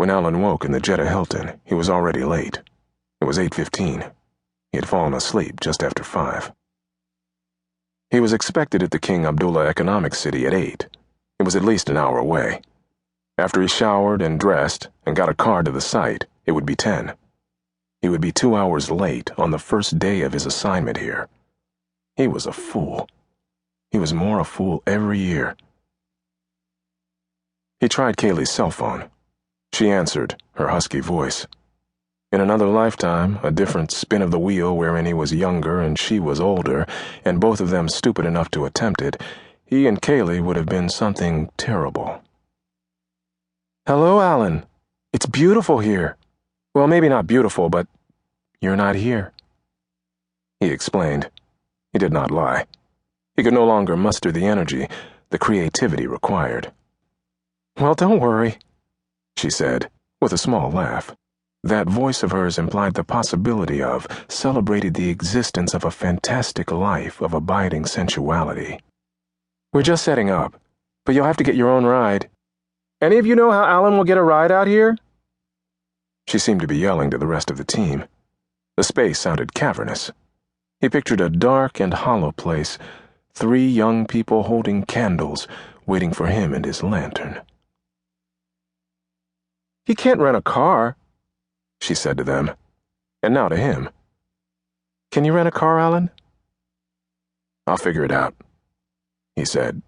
When Alan woke in the Jeddah Hilton, he was already late. It was 8:15. He had fallen asleep just after 5. He was expected at the King Abdullah Economic City at 8. It was at least an hour away. After he showered and dressed and got a car to the site, it would be 10. He would be 2 hours late on the first day of his assignment here. He was a fool. He was more a fool every year. He tried Kaylee's cell phone. She answered, her husky voice. In another lifetime, a different spin of the wheel wherein he was younger and she was older, and both of them stupid enough to attempt it, he and Kaylee would have been something terrible. "Hello, Alan. It's beautiful here. Well, maybe not beautiful, but you're not here," he explained. He did not lie. He could no longer muster the energy, the creativity required. "Well, don't worry," she said, with a small laugh. That voice of hers implied the possibility of, celebrated the existence of a fantastic life of abiding sensuality. "We're just setting up, but you'll have to get your own ride. Any of you know how Alan will get a ride out here?" She seemed to be yelling to the rest of the team. The space sounded cavernous. He pictured a dark and hollow place, 3 young people holding candles, waiting for him and his lantern. "He can't rent a car," she said to them, and now to him. "Can you rent a car, Alan?" "I'll figure it out," he said.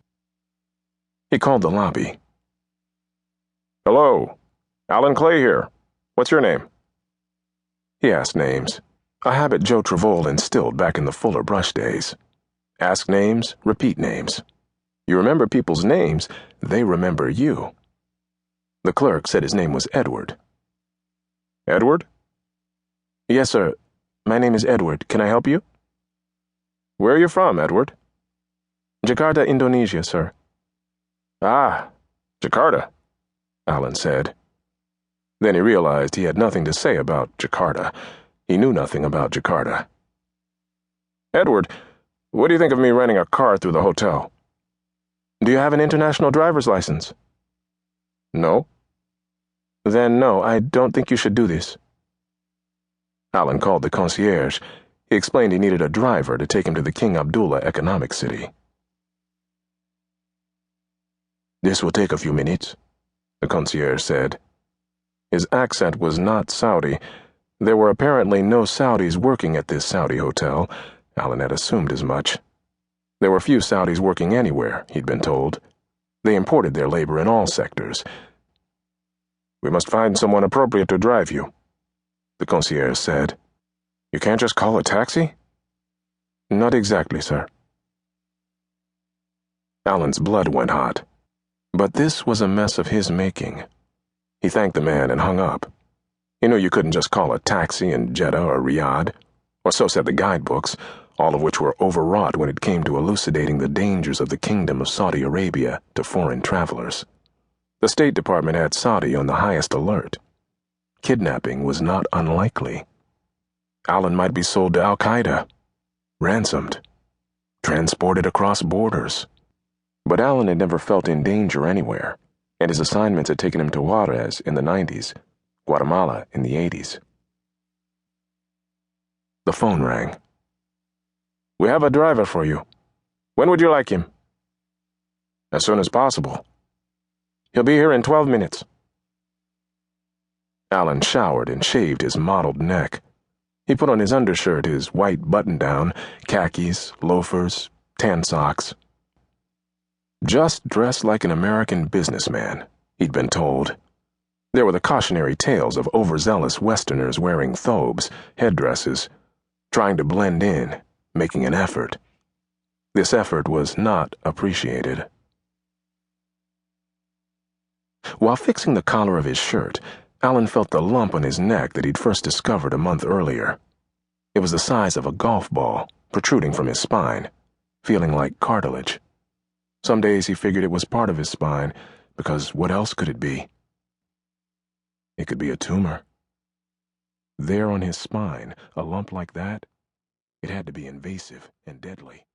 He called the lobby. "Hello, Alan Clay here. What's your name?" He asked names, a habit Joe Travolle instilled back in the Fuller Brush days. Ask names, repeat names. You remember people's names, they remember you. The clerk said his name was Edward. "Edward?" "Yes, sir. My name is Edward. Can I help you?" "Where are you from, Edward?" "Jakarta, Indonesia, sir." "Ah, Jakarta," Alan said. Then he realized he had nothing to say about Jakarta. He knew nothing about Jakarta. "Edward, what do you think of me renting a car through the hotel?" "Do you have an international driver's license?" "No." "Then no, I don't think you should do this." Alan called the concierge. He explained he needed a driver to take him to the King Abdullah Economic City. "This will take a few minutes," the concierge said. His accent was not Saudi. There were apparently no Saudis working at this Saudi hotel. Alan had assumed as much. There were few Saudis working anywhere, he'd been told. They imported their labor in all sectors. "We must find someone appropriate to drive you," the concierge said. "You can't just call a taxi?" "Not exactly, sir." Alan's blood went hot. But this was a mess of his making. He thanked the man and hung up. He knew you couldn't just call a taxi in Jeddah or Riyadh, or so said the guidebooks, all of which were overwrought when it came to elucidating the dangers of the Kingdom of Saudi Arabia to foreign travelers. The State Department had Saudi on the highest alert. Kidnapping was not unlikely. Alan might be sold to Al-Qaeda, ransomed, transported across borders. But Alan had never felt in danger anywhere, and his assignments had taken him to Juarez in the 90s, Guatemala in the 80s. The phone rang. "We have a driver for you. When would you like him?" "As soon as possible." "He'll be here in 12 minutes." Alan showered and shaved his mottled neck. He put on his undershirt, his white button-down, khakis, loafers, tan socks. Just dress like an American businessman, he'd been told. There were the cautionary tales of overzealous Westerners wearing thobes, headdresses, trying to blend in, making an effort. This effort was not appreciated. While fixing the collar of his shirt, Alan felt the lump on his neck that he'd first discovered a month earlier. It was the size of a golf ball, protruding from his spine, feeling like cartilage. Some days he figured it was part of his spine, because what else could it be? It could be a tumor. There on his spine, a lump like that, it had to be invasive and deadly.